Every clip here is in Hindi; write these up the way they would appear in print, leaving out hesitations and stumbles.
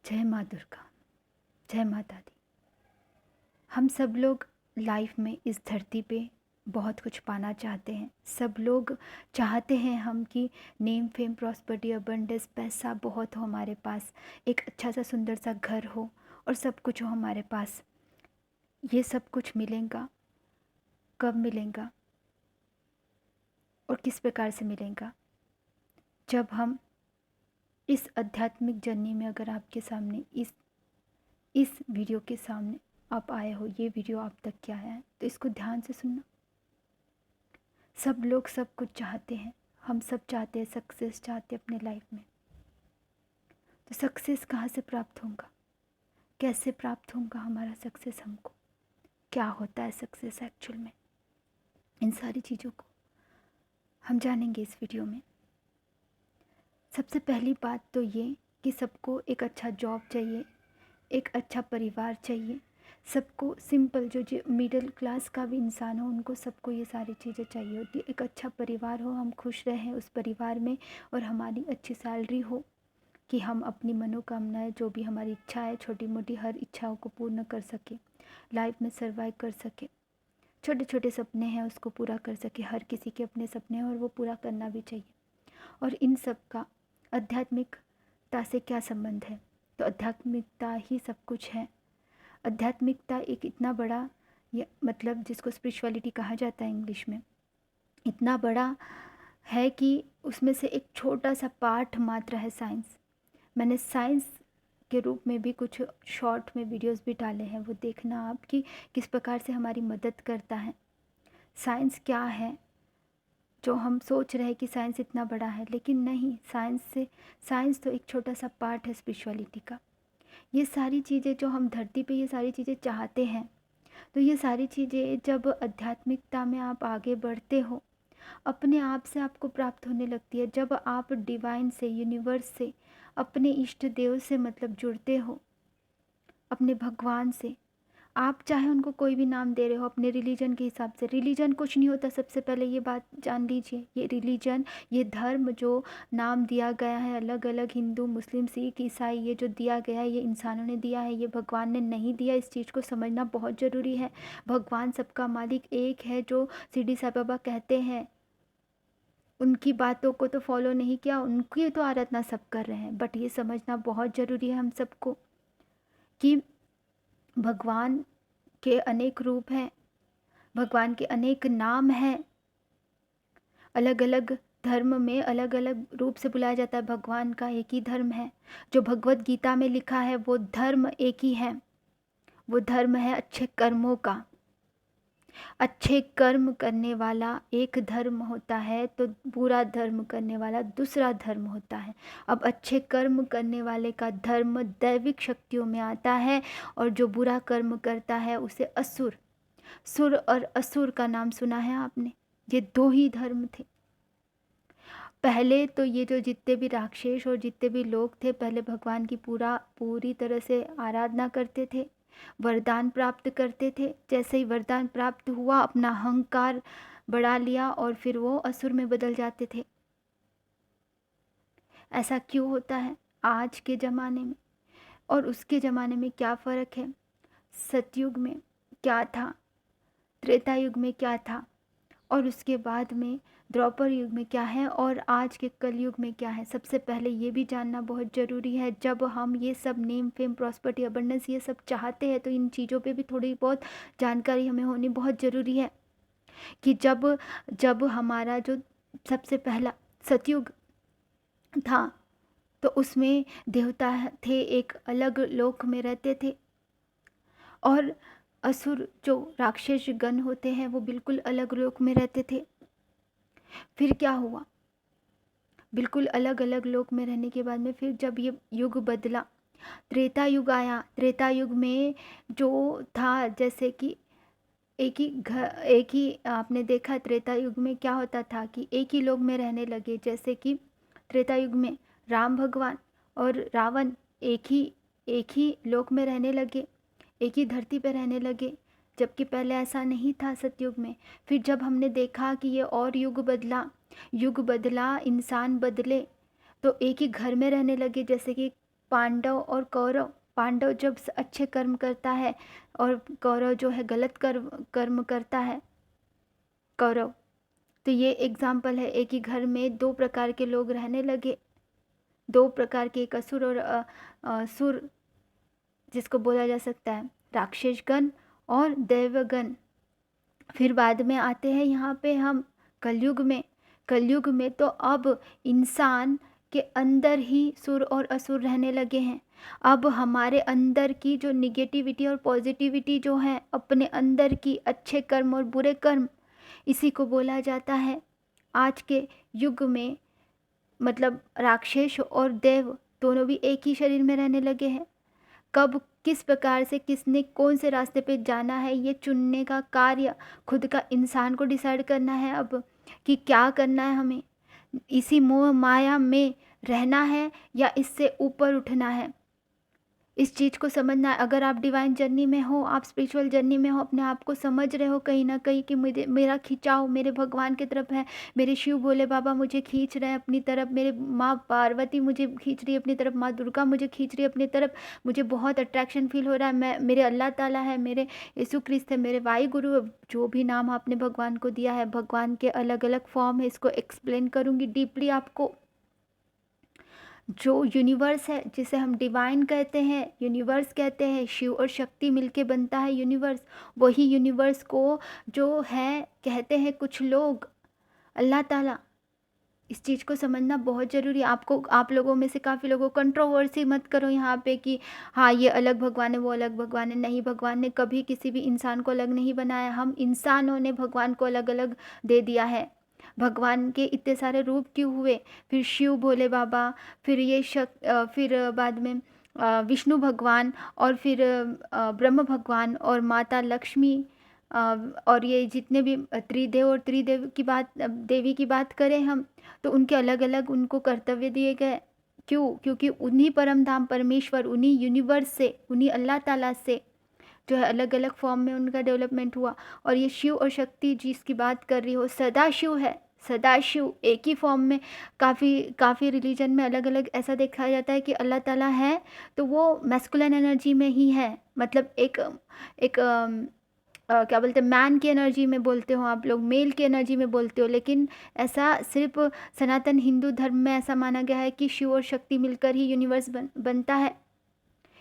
जय माँ दुर्गा, जय माता दी। हम सब लोग लाइफ में इस धरती पे बहुत कुछ पाना चाहते हैं। सब लोग चाहते हैं हम कि नेम फेम प्रॉस्पेरिटी अबंडेंस पैसा बहुत हो हमारे पास, एक अच्छा सा सुंदर सा घर हो और सब कुछ हो हमारे पास। ये सब कुछ मिलेगा, कब मिलेगा और किस प्रकार से मिलेगा? जब हम इस आध्यात्मिक जर्नी में, अगर आपके सामने इस वीडियो के सामने आप आए हो, ये वीडियो आप तक क्या है, तो इसको ध्यान से सुनना। सब लोग सब कुछ चाहते हैं, हम सब चाहते हैं, सक्सेस चाहते हैं अपने लाइफ में। तो सक्सेस कहाँ से प्राप्त होगा, कैसे प्राप्त होगा हमारा सक्सेस हमको, क्या होता है सक्सेस एक्चुअल में, इन सारी चीज़ों को हम जानेंगे इस वीडियो में। सबसे पहली बात तो ये कि सबको एक अच्छा जॉब चाहिए, एक अच्छा परिवार चाहिए। सबको सिंपल, जो मिडिल क्लास का भी इंसान हो, उनको सबको ये सारी चीज़ें चाहिए होती है। एक अच्छा परिवार हो, हम खुश रहें उस परिवार में, और हमारी अच्छी सैलरी हो कि हम अपनी मनोकामनाएं, जो भी हमारी इच्छा है, छोटी मोटी हर इच्छाओं को पूर्ण कर सके, लाइफ में सर्वाइव कर सके। छोटे छोटे सपने हैं उसको पूरा कर सके। हर किसी के अपने सपने हैं और वो पूरा करना भी चाहिए। और इन सब का आध्यात्मिकता से क्या संबंध है? तो आध्यात्मिकता ही सब कुछ है। आध्यात्मिकता एक इतना बड़ा, मतलब जिसको स्पिरिचुअलिटी कहा जाता है इंग्लिश में, इतना बड़ा है कि उसमें से एक छोटा सा पार्ट मात्र है साइंस। मैंने साइंस के रूप में भी कुछ शॉर्ट में वीडियोस भी डाले हैं, वो देखना आप कि किस प्रकार से हमारी मदद करता है। साइंस क्या है, जो हम सोच रहे हैं कि साइंस इतना बड़ा है, लेकिन नहीं, साइंस तो एक छोटा सा पार्ट है स्पिरिचुअलिटी का। ये सारी चीज़ें जो हम धरती पे ये सारी चीज़ें चाहते हैं, तो ये सारी चीज़ें जब आध्यात्मिकता में आप आगे बढ़ते हो, अपने आप से आपको प्राप्त होने लगती है। जब आप डिवाइन से, यूनिवर्स से, अपने इष्ट देव से मतलब जुड़ते हो, अपने भगवान से, आप चाहे उनको कोई भी नाम दे रहे हो अपने रिलीजन के हिसाब से। रिलीजन कुछ नहीं होता, सबसे पहले ये बात जान लीजिए। ये रिलीजन, ये धर्म जो नाम दिया गया है अलग अलग, हिंदू, मुस्लिम, सिख, ईसाई, ये जो दिया गया है ये इंसानों ने दिया है, ये भगवान ने नहीं दिया। इस चीज़ को समझना बहुत ज़रूरी है। भगवान सबका मालिक एक है, जो शिरडी साईं बाबा कहते हैं। उनकी बातों को तो फॉलो नहीं किया, उनकी तो आराधना सब कर रहे हैं, बट ये समझना बहुत ज़रूरी है हम सबको कि भगवान के अनेक रूप हैं, भगवान के अनेक नाम हैं। अलग अलग धर्म में अलग अलग रूप से बुलाया जाता है। भगवान का एक ही धर्म है, जो भगवत गीता में लिखा है वो धर्म एक ही है। वो धर्म है अच्छे कर्मों का। अच्छे कर्म करने वाला एक धर्म होता है, तो बुरा धर्म करने वाला दूसरा धर्म होता है। अब अच्छे कर्म करने वाले का धर्म दैविक शक्तियों में आता है, और जो बुरा कर्म करता है उसे असुर, सुर और असुर का नाम सुना है आपने? ये दो ही धर्म थे पहले। तो ये जो जितने भी राक्षस और जितने भी लोग थे, पहले भगवान की पूरी तरह से आराधना करते थे, वरदान प्राप्त करते थे। जैसे ही वरदान प्राप्त हुआ, अपना अहंकार बढ़ा लिया और फिर वो असुर में बदल जाते थे। ऐसा क्यों होता है आज के ज़माने में और उसके ज़माने में? क्या फ़र्क है? सतयुग में क्या था, त्रेता युग में क्या था, और उसके बाद में द्वापर युग में क्या है, और आज के कलयुग में क्या है? सबसे पहले ये भी जानना बहुत ज़रूरी है। जब हम ये सब नेम फेम प्रॉस्पेरिटी अबंडेंस ये सब चाहते हैं, तो इन चीज़ों पे भी थोड़ी बहुत जानकारी हमें होनी बहुत ज़रूरी है कि जब जब हमारा जो सबसे पहला सतयुग था, तो उसमें देवता थे, एक अलग लोक में रहते थे, और असुर जो राक्षस गण होते हैं वो बिल्कुल अलग लोक में रहते थे। फिर क्या हुआ? बिल्कुल अलग अलग लोक में रहने के बाद में फिर जब ये युग बदला, त्रेता युग आया। त्रेता युग में जो था, जैसे कि एक ही आपने देखा, त्रेता युग में क्या होता था कि एक ही लोक में रहने लगे। जैसे कि त्रेता युग में राम भगवान और रावण एक ही लोक में रहने लगे, एक ही धरती पर रहने लगे, जबकि पहले ऐसा नहीं था सतयुग में। फिर जब हमने देखा कि ये और युग बदला, इंसान बदले, तो एक ही घर में रहने लगे। जैसे कि पांडव और कौरव, पांडव जब अच्छे कर्म करता है और कौरव जो है गलत कर्म करता है कौरव। तो ये एग्जाम्पल है, एक ही घर में दो प्रकार के लोग रहने लगे, दो प्रकार के, एक असुर और सुर, जिसको बोला जा सकता है राक्षसगण और दैवगण। फिर बाद में आते हैं यहाँ पे हम कलयुग में। कलयुग में तो अब इंसान के अंदर ही सुर और असुर रहने लगे हैं। अब हमारे अंदर की जो निगेटिविटी और पॉजिटिविटी जो है, अपने अंदर की अच्छे कर्म और बुरे कर्म, इसी को बोला जाता है आज के युग में। मतलब राक्षस और देव दोनों भी एक ही शरीर में रहने लगे हैं। कब किस प्रकार से किसने कौन से रास्ते पे जाना है, ये चुनने का कार्य खुद का इंसान को डिसाइड करना है अब, कि क्या करना है हमें, इसी मोह माया में रहना है या इससे ऊपर उठना है। इस चीज़ को समझना है। अगर आप डिवाइन जर्नी में हो, आप स्पिरिचुअल जर्नी में हो, अपने आप को समझ रहे हो कहीं ना कहीं कि मेरा खिंचाव मेरे भगवान की तरफ है, मेरे शिव भोले बाबा मुझे खींच रहे हैं अपनी तरफ, मेरे माँ पार्वती मुझे खींच रही है अपनी तरफ, माँ दुर्गा मुझे खींच रही है अपनी तरफ, मुझे बहुत अट्रैक्शन फील हो रहा है, मैं, मेरे अल्लाह ताला है, मेरे यीशु क्रिस्त है, मेरे वाहि गुरु, जो भी नाम आपने भगवान को दिया है, भगवान के अलग अलग फॉर्म है, इसको एक्सप्लेन करूँगी डीपली आपको। जो यूनिवर्स है, जिसे हम डिवाइन कहते हैं, यूनिवर्स कहते हैं, शिव और शक्ति मिलके बनता है यूनिवर्स। वही यूनिवर्स को जो है कहते हैं कुछ लोग अल्लाह ताला। इस चीज़ को समझना बहुत ज़रूरी है। आप लोगों में से काफ़ी लोगों कंट्रोवर्सी मत करो यहाँ पे कि हाँ ये अलग भगवान है, वो अलग भगवान है। नहीं, भगवान ने कभी किसी भी इंसान को अलग नहीं बनाया, हम इंसानों ने भगवान को अलग अलग दे दिया है। भगवान के इतने सारे रूप क्यों हुए? फिर शिव भोले बाबा, फिर फिर बाद में विष्णु भगवान, और फिर ब्रह्म भगवान और माता लक्ष्मी, और ये जितने भी त्रिदेव और त्रिदेव की बात, देवी की बात करें हम, तो उनके अलग अलग उनको कर्तव्य दिए गए। क्यों? क्योंकि उन्हीं परम धाम परमेश्वर, उन्हीं यूनिवर्स से, उन्हीं अल्लाह ताला से जो है अलग अलग फॉर्म में उनका डेवलपमेंट हुआ। और ये शिव और शक्ति जिसकी बात कर रही हो, सदाशिव है, सदाशिव एक ही फॉर्म में। काफ़ी रिलीजन में अलग अलग ऐसा देखा जाता है कि अल्लाह ताला है तो वो मैस्कुलिन एनर्जी में ही है, मतलब एक क्या बोलते हैं, मैन की एनर्जी में बोलते हो आप लोग, मेल की एनर्जी में बोलते हो, लेकिन ऐसा सिर्फ सनातन हिंदू धर्म में ऐसा माना गया है कि शिव और शक्ति मिलकर ही यूनिवर्स बनता है।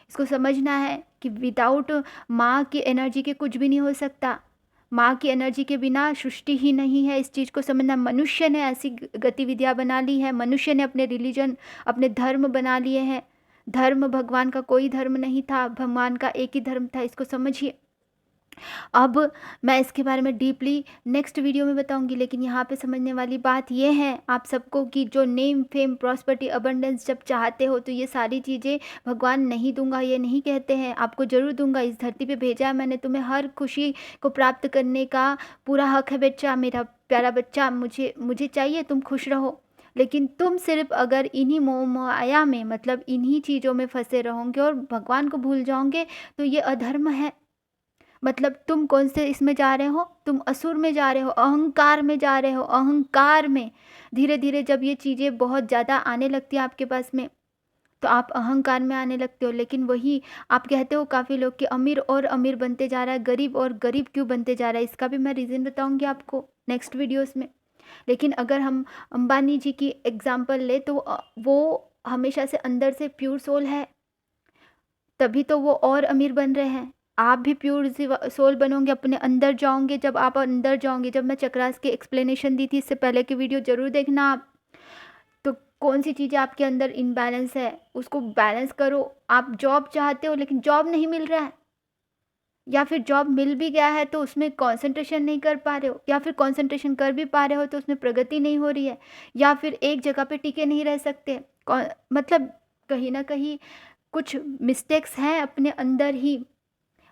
इसको समझना है कि विदाउट माँ की एनर्जी के कुछ भी नहीं हो सकता, माँ की एनर्जी के बिना सृष्टि ही नहीं है। इस चीज़ को समझना। मनुष्य ने ऐसी गतिविधियाँ बना ली है, मनुष्य ने अपने रिलीजन, अपने धर्म बना लिए हैं। धर्म भगवान का कोई धर्म नहीं था, भगवान का एक ही धर्म था, इसको समझिए। अब मैं इसके बारे में डीपली नेक्स्ट वीडियो में बताऊंगी, लेकिन यहाँ पे समझने वाली बात ये है आप सबको कि जो नेम, फेम, प्रॉस्पेरिटी, अबंडेंस जब चाहते हो तो ये सारी चीज़ें भगवान नहीं दूंगा ये नहीं कहते हैं, आपको ज़रूर दूंगा। इस धरती पे भेजा है मैंने तुम्हें, हर खुशी को प्राप्त करने का पूरा हक है बच्चा, मेरा प्यारा बच्चा। मुझे चाहिए तुम खुश रहो, लेकिन तुम सिर्फ अगर इन्हीं मोह माया में, मतलब इन्हीं चीज़ों में फंसे रहोगे और भगवान को भूल जाओगे तो ये अधर्म है। मतलब तुम कौन से इसमें जा रहे हो? तुम असुर में जा रहे हो, अहंकार में जा रहे हो, अहंकार में। धीरे धीरे जब ये चीज़ें बहुत ज़्यादा आने लगती है आपके पास में, तो आप अहंकार में आने लगते हो। लेकिन वही आप कहते हो काफ़ी लोग कि अमीर और अमीर बनते जा रहा है, गरीब और गरीब क्यों बनते जा रहा है, इसका भी मैं रीज़न बताऊंगी आपको नेक्स्ट वीडियोस में। लेकिन अगर हम अंबानी जी की एग्जांपल ले तो वो हमेशा से अंदर से प्योर सोल है, तभी तो वो और अमीर बन रहे हैं। आप भी प्योर सोल बनोगे, अपने अंदर जाओगे। जब आप अंदर जाओगे, जब मैं चक्रास की एक्सप्लेनेशन दी थी इससे पहले की वीडियो ज़रूर देखना आप, तो कौन सी चीज़ें आपके अंदर इनबैलेंस है उसको बैलेंस करो। आप जॉब चाहते हो लेकिन जॉब नहीं मिल रहा है, या फिर जॉब मिल भी गया है तो उसमें कंसंट्रेशन नहीं कर पा रहे हो, या फिर कंसंट्रेशन कर भी पा रहे हो तो उसमें प्रगति नहीं हो रही है, या फिर एक जगह पे टिके नहीं रह सकते। मतलब कहीं ना कहीं कुछ मिस्टेक्स हैं अपने अंदर ही।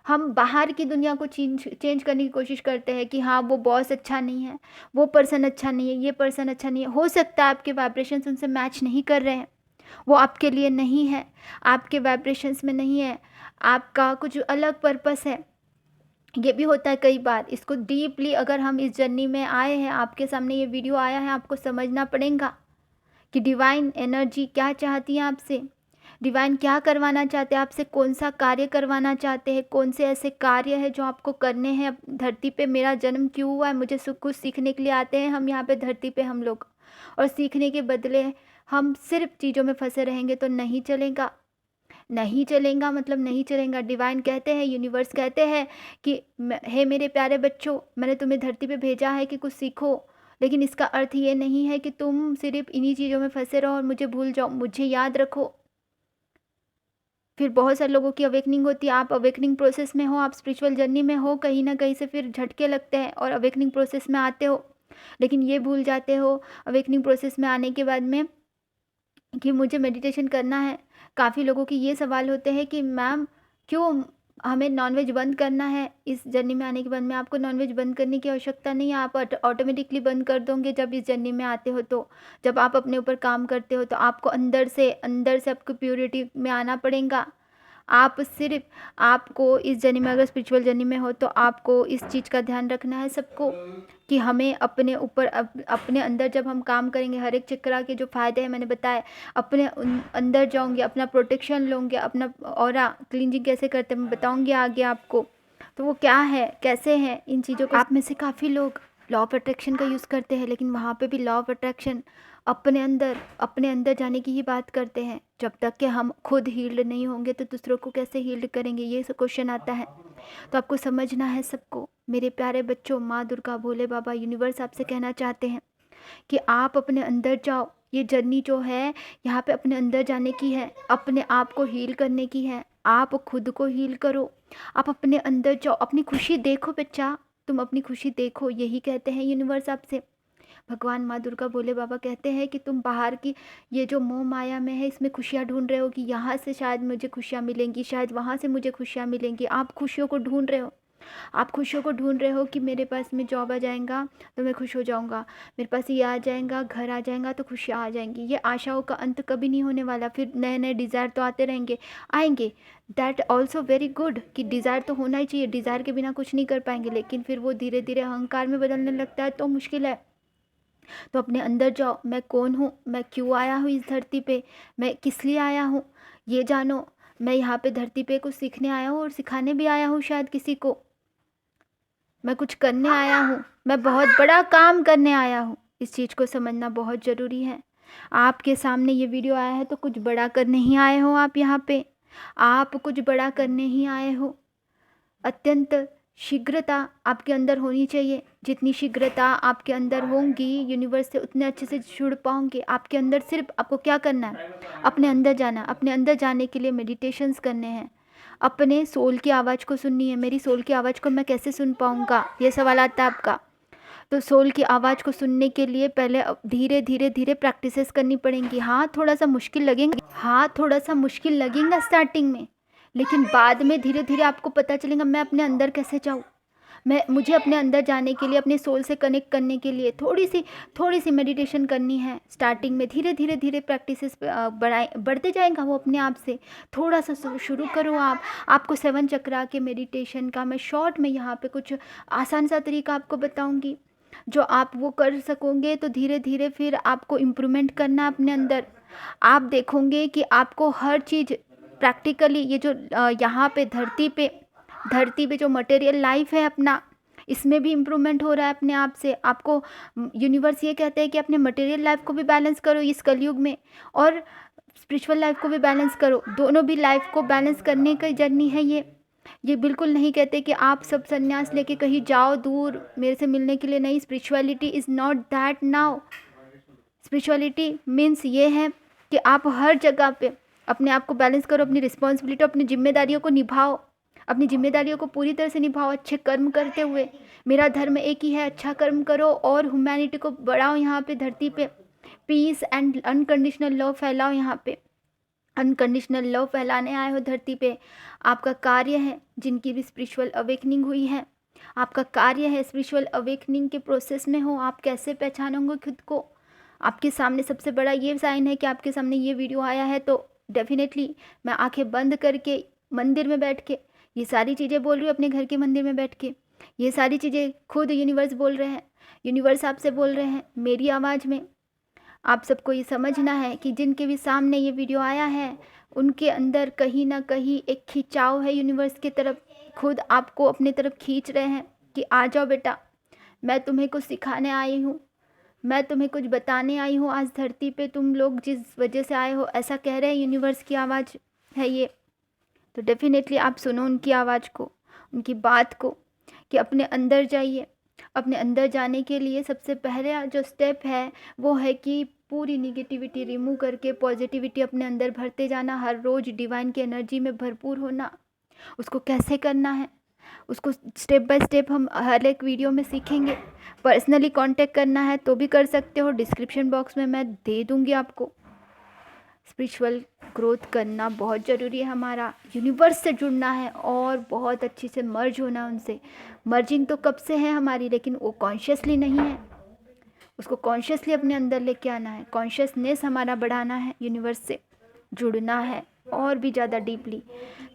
हम बाहर की दुनिया को चेंज करने की कोशिश करते हैं कि हाँ वो बॉस अच्छा नहीं है, वो पर्सन अच्छा नहीं है, ये पर्सन अच्छा नहीं है। हो सकता है आपके वाइब्रेशंस उनसे मैच नहीं कर रहे हैं, वो आपके लिए नहीं है, आपके वाइब्रेशंस में नहीं है, आपका कुछ अलग पर्पस है। ये भी होता है कई बार। इसको डीपली अगर हम इस जर्नी में आए हैं, आपके सामने ये वीडियो आया है, आपको समझना पड़ेगा कि डिवाइन एनर्जी क्या चाहती है आपसे। डिवाइन क्या करवाना चाहते हैं आपसे, कौन सा कार्य करवाना चाहते हैं, कौन से ऐसे कार्य है जो आपको करने हैं धरती पे। मेरा जन्म क्यों हुआ है, मुझे कुछ सीखने के लिए आते हैं हम यहाँ पे धरती पे हम लोग, और सीखने के बदले हम सिर्फ चीज़ों में फंसे रहेंगे तो नहीं चलेगा। नहीं चलेगा मतलब नहीं चलेगा। डिवाइन कहते हैं, यूनिवर्स कहते हैं कि हे मेरे प्यारे बच्चों, मैंने तुम्हें धरती पे भेजा है कि कुछ सीखो, लेकिन इसका अर्थ ये नहीं है कि तुम सिर्फ इन्हीं चीज़ों में फंसे रहो और मुझे भूल जाओ। मुझे याद रखो। फिर बहुत सारे लोगों की अवेकनिंग होती है, आप अवेकनिंग प्रोसेस में हो, आप स्पिरिचुअल जर्नी में हो, कहीं ना कहीं से फिर झटके लगते हैं और अवेकनिंग प्रोसेस में आते हो, लेकिन ये भूल जाते हो अवेकनिंग प्रोसेस में आने के बाद में कि मुझे मेडिटेशन करना है। काफ़ी लोगों के ये सवाल होते हैं कि मैम क्यों हमें नॉनवेज बंद करना है। इस जर्नी में आने के बाद में आपको नॉनवेज बंद करने की आवश्यकता नहीं है, आप ऑटोमेटिकली बंद कर दोगे जब इस जर्नी में आते हो। तो जब आप अपने ऊपर काम करते हो तो आपको अंदर से आपको प्योरिटी में आना पड़ेगा। आप सिर्फ आपको इस जर्नी में, अगर स्पिरिचुअल जर्नी में हो तो आपको इस चीज़ का ध्यान रखना है सबको कि हमें अपने ऊपर अपने अंदर जब हम काम करेंगे, हर एक चक्रा के जो फ़ायदे हैं मैंने बताया, अपने अंदर जाऊंगे, अपना प्रोटेक्शन लूँगी, अपना ऑरा क्लींजिंग कैसे करते हैं मैं बताऊंगी आगे आपको। तो वो क्या है, कैसे हैं इन चीज़ों को। आप में से काफ़ी लोग लॉ ऑफ अट्रैक्शन का यूज़ करते हैं, लेकिन वहाँ पे भी लॉ ऑफ अट्रैक्शन अपने अंदर जाने की ही बात करते हैं। जब तक कि हम खुद हील्ड नहीं होंगे तो दूसरों को कैसे हील्ड करेंगे, ये क्वेश्चन आता है। तो आपको समझना है सबको। मेरे प्यारे बच्चों, माँ दुर्गा, भोले बाबा, यूनिवर्स आपसे कहना चाहते हैं कि आप अपने अंदर जाओ। ये जर्नी जो है यहाँ पे अपने अंदर जाने की है, अपने आप को हील करने की है। आप खुद को हील करो, आप अपने अंदर जाओ, अपनी खुशी देखो बच्चा, तुम अपनी खुशी देखो। यही कहते हैं यूनिवर्स आपसे। भगवान, माँ दुर्गा, भोले बाबा कहते हैं कि तुम बाहर की ये जो मोह माया में है इसमें खुशियाँ ढूंढ रहे हो कि यहाँ से शायद मुझे खुशियाँ मिलेंगी, शायद वहाँ से मुझे खुशियाँ मिलेंगी। आप खुशियों को ढूंढ रहे हो, आप खुशियों को ढूंढ रहे हो कि मेरे पास में जॉब आ जाएगा तो मैं खुश हो जाऊंगा, मेरे पास ये आ जाएगा, घर आ जाएगा तो खुशियाँ आ जाएंगी। ये आशाओं का अंत कभी नहीं होने वाला। फिर नए नए डिज़ायर तो आते रहेंगे, आएंगे। दैट ऑल्सो वेरी गुड कि डिज़ायर तो होना ही चाहिए, डिज़ायर के बिना कुछ नहीं कर पाएंगे, लेकिन फिर वो धीरे धीरे अहंकार में बदलने लगता है तो मुश्किल है। तो अपने अंदर जाओ, मैं कौन हूँ, मैं क्यों आया हूँ इस धरती पे, मैं किस लिए आया हूँ, ये जानो। मैं यहाँ पे धरती पे कुछ सीखने आया हूँ और सिखाने भी आया हूँ शायद किसी को। मैं कुछ करने आया हूँ, मैं बहुत बड़ा काम करने आया हूँ। इस चीज़ को समझना बहुत ज़रूरी है। आपके सामने ये वीडियो आया है तो कुछ बड़ा करने ही आए हो आप यहाँ पे, आप कुछ बड़ा करने ही आए हो। अत्यंत शीघ्रता आपके अंदर होनी चाहिए। जितनी शीघ्रता आपके अंदर होंगी यूनिवर्स से उतने अच्छे से जुड़ पाओगे। आपके अंदर सिर्फ आपको क्या करना है, अपने अंदर जाना। अपने अंदर जाने के लिए मेडिटेशंस करने हैं, अपने सोल की आवाज़ को सुननी है। मेरी सोल की आवाज़ को मैं कैसे सुन पाऊँगा, ये सवाल आता है आपका। तो सोल की आवाज़ को सुनने के लिए पहले धीरे धीरे धीरे प्रैक्टिसेस करनी पड़ेंगी। हाँ थोड़ा सा मुश्किल लगेगा, हाँ थोड़ा सा मुश्किल लगेगा स्टार्टिंग में, लेकिन बाद में धीरे धीरे आपको पता चलेगा मैं अपने अंदर कैसे जाऊँ। मुझे अपने अंदर जाने के लिए, अपने सोल से कनेक्ट करने के लिए थोड़ी सी मेडिटेशन करनी है स्टार्टिंग में। धीरे धीरे धीरे प्रैक्टिसेस बढ़ते जाएगा वो अपने आप से। थोड़ा सा शुरू करो आप। आपको 7 चक्रा के मेडिटेशन का मैं शॉर्ट में यहाँ पे कुछ आसान सा तरीका आपको बताऊँगी, जो आप वो कर सकोगे तो धीरे धीरे फिर आपको इम्प्रूवमेंट करना अपने अंदर। आप देखोगे कि आपको हर चीज़ प्रैक्टिकली, ये जो यहाँ पे धरती पे जो मटेरियल लाइफ है अपना, इसमें भी इम्प्रूवमेंट हो रहा है अपने आप से। आपको यूनिवर्स ये कहते हैं कि अपने मटेरियल लाइफ को भी बैलेंस करो इस कलयुग में, और स्पिरिचुअल लाइफ को भी बैलेंस करो। दोनों भी लाइफ को बैलेंस करने की जर्नी है ये बिल्कुल नहीं कहते कि आप सब संन्यास लेके कहीं जाओ दूर मेरे से मिलने के लिए। नहीं, spirituality is not that now. Spirituality means ये है कि आप हर जगह पे अपने आप को बैलेंस करो, अपनी रिस्पॉन्सिबिलिटी, अपनी जिम्मेदारियों को निभाओ, अपनी जिम्मेदारियों को पूरी तरह से निभाओ अच्छे कर्म करते हुए। मेरा धर्म एक ही है, अच्छा कर्म करो और ह्यूमैनिटी को बढ़ाओ। यहाँ पे धरती पे पीस एंड अनकंडीशनल लव फैलाओ। यहाँ पे अनकंडीशनल लव फैलाने आए हो धरती पे। आपका कार्य है, जिनकी भी स्पिरिचुअल अवेकनिंग हुई है, आपका कार्य है स्पिरिचुअल अवेकनिंग के प्रोसेस में हो। आप कैसे पहचानोगे खुद को? आपके सामने सबसे बड़ा ये साइन है कि आपके सामने ये वीडियो आया है, तो डेफिनेटली मैं आंखें बंद करके मंदिर में बैठ के ये सारी चीज़ें बोल रही हूँ, अपने घर के मंदिर में बैठ के। ये सारी चीज़ें खुद यूनिवर्स बोल रहे हैं, यूनिवर्स आपसे बोल रहे हैं मेरी आवाज़ में। आप सबको ये समझना है कि जिनके भी सामने ये वीडियो आया है उनके अंदर कहीं ना कहीं एक खिंचाव है यूनिवर्स की तरफ। खुद आपको अपनी तरफ खींच रहे हैं कि आ जाओ बेटा, मैं तुम्हें कुछ सिखाने आई हूँ, मैं तुम्हें कुछ बताने आई हूँ। आज धरती पे तुम लोग जिस वजह से आए हो, ऐसा कह रहे हैं, यूनिवर्स की आवाज़ है ये। तो डेफिनेटली आप सुनो उनकी आवाज़ को, उनकी बात को, कि अपने अंदर जाइए। अपने अंदर जाने के लिए सबसे पहले जो स्टेप है वो है कि पूरी निगेटिविटी रिमूव करके पॉजिटिविटी अपने अंदर भरते जाना, हर रोज़ डिवाइन की एनर्जी में भरपूर होना। उसको कैसे करना है, उसको स्टेप बाय स्टेप हम हर एक वीडियो में सीखेंगे। पर्सनली कांटेक्ट करना है तो भी कर सकते हो, डिस्क्रिप्शन बॉक्स में मैं दे दूँगी आपको। स्पिरिचुअल ग्रोथ करना बहुत ज़रूरी है, हमारा यूनिवर्स से जुड़ना है और बहुत अच्छे से मर्ज होना उनसे। मर्जिंग तो कब से है हमारी, लेकिन वो कॉन्शियसली नहीं है, उसको कॉन्शियसली अपने अंदर लेके आना है। कॉन्शियसनेस हमारा बढ़ाना है, यूनिवर्स से जुड़ना है और भी ज़्यादा डीपली।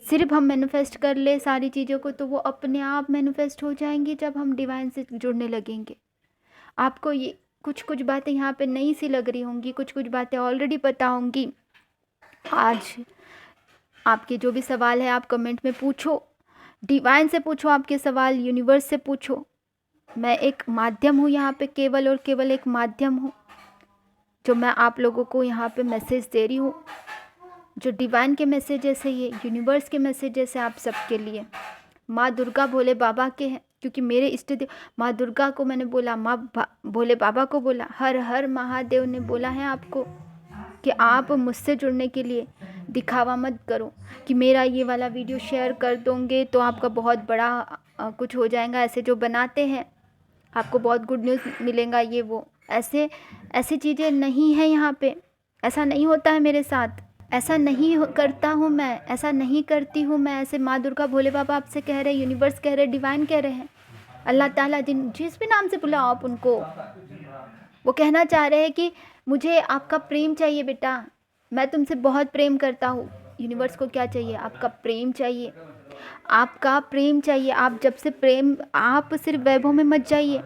सिर्फ हम मैनिफेस्ट कर ले सारी चीज़ों को तो वो अपने आप मैनिफेस्ट हो जाएंगी जब हम डिवाइन से जुड़ने लगेंगे। आपको ये कुछ कुछ बातें यहाँ पे नई सी लग रही होंगी, कुछ कुछ बातें ऑलरेडी पता होंगी। आज आपके जो भी सवाल है आप कमेंट में पूछो, डिवाइन से पूछो, आपके सवाल यूनिवर्स से पूछो। मैं एक माध्यम हूँ यहाँ पे, केवल और केवल एक माध्यम हूँ जो मैं आप लोगों को यहाँ पे मैसेज दे रही हूँ। जो डिवाइन के मैसेजेस है, ये यूनिवर्स के मैसेजेस है आप सबके लिए। माँ दुर्गा भोले बाबा के हैं, क्योंकि मेरे इष्ट देव माँ दुर्गा को मैंने बोला, भोले बाबा को बोला, हर हर महादेव ने बोला है आपको कि आप मुझसे जुड़ने के लिए दिखावा मत करो कि मेरा ये वाला वीडियो शेयर कर दोगे तो आपका बहुत बड़ा कुछ हो जाएगा। ऐसे जो बनाते हैं आपको बहुत गुड न्यूज़ मिलेगा, ये वो ऐसे ऐसी चीज़ें नहीं है यहाँ पे। ऐसा नहीं होता है मेरे साथ, ऐसा नहीं करता हूँ मैं, ऐसा नहीं करती हूँ मैं। ऐसे माँ दुर्गा भोले बाबा आपसे कह रहे हैं, यूनिवर्स कह रहे हैं, डिवाइन कह रहे हैं, अल्लाह ताला, जिस भी नाम से बुलाओ आप उनको, वो कहना चाह रहे हैं कि मुझे आपका प्रेम चाहिए बेटा, मैं तुमसे बहुत प्रेम करता हूँ। यूनिवर्स को क्या चाहिए? आपका प्रेम चाहिए, आपका प्रेम चाहिए। आप जब से प्रेम, आप सिर्फ वैभव में मत जाइए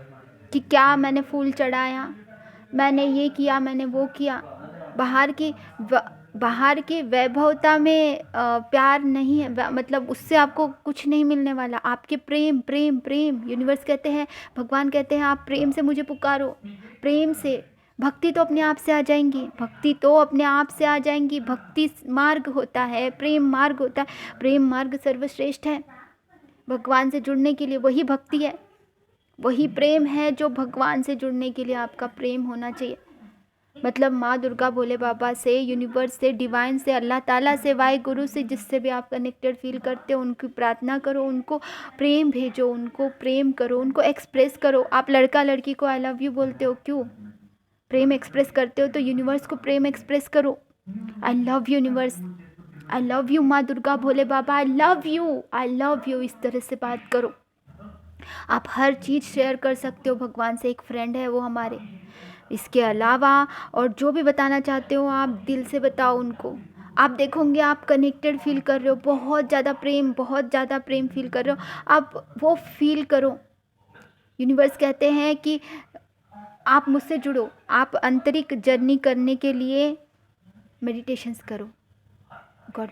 कि क्या मैंने फूल चढ़ाया, मैंने ये किया, मैंने वो किया। बाहर की वैभवता में प्यार नहीं है, मतलब उससे आपको कुछ नहीं मिलने वाला। आपके प्रेम प्रेम प्रेम, यूनिवर्स कहते हैं, भगवान कहते हैं, आप प्रेम से मुझे पुकारो, प्रेम से। भक्ति तो अपने आप से आ जाएंगी, भक्ति तो अपने आप से आ जाएंगी। भक्ति मार्ग होता है, प्रेम मार्ग होता है, प्रेम मार्ग सर्वश्रेष्ठ है भगवान से जुड़ने के लिए। वही भक्ति है, वही प्रेम है जो भगवान से जुड़ने के लिए आपका प्रेम होना चाहिए। मतलब माँ दुर्गा भोले बाबा से, यूनिवर्स से, डिवाइन से, अल्लाह ताला से, वाहे गुरु से, जिससे भी आप कनेक्टेड फील करते हो, उनकी प्रार्थना करो, उनको प्रेम भेजो, उनको प्रेम करो, उनको एक्सप्रेस करो। आप लड़का लड़की को आई लव यू बोलते हो, क्यों? प्रेम एक्सप्रेस करते हो तो यूनिवर्स को प्रेम एक्सप्रेस करो। I love universe, I love you माँ Durga Bhole Baba, I love you, I love you. इस तरह से बात करो। आप हर चीज़ शेयर कर सकते हो भगवान से, एक फ्रेंड है वो हमारे। इसके अलावा और जो भी बताना चाहते हो आप दिल से बताओ उनको। आप देखोगे आप कनेक्टेड फील कर रहे हो, बहुत ज़्यादा प्रेम, बहुत ज़्यादा प्रेम फील कर रहे हो, आप वो फील करो। यूनिवर्स कहते हैं कि आप मुझसे जुड़ो, आप आंतरिक जर्नी करने के लिए मेडिटेशंस करो। गॉड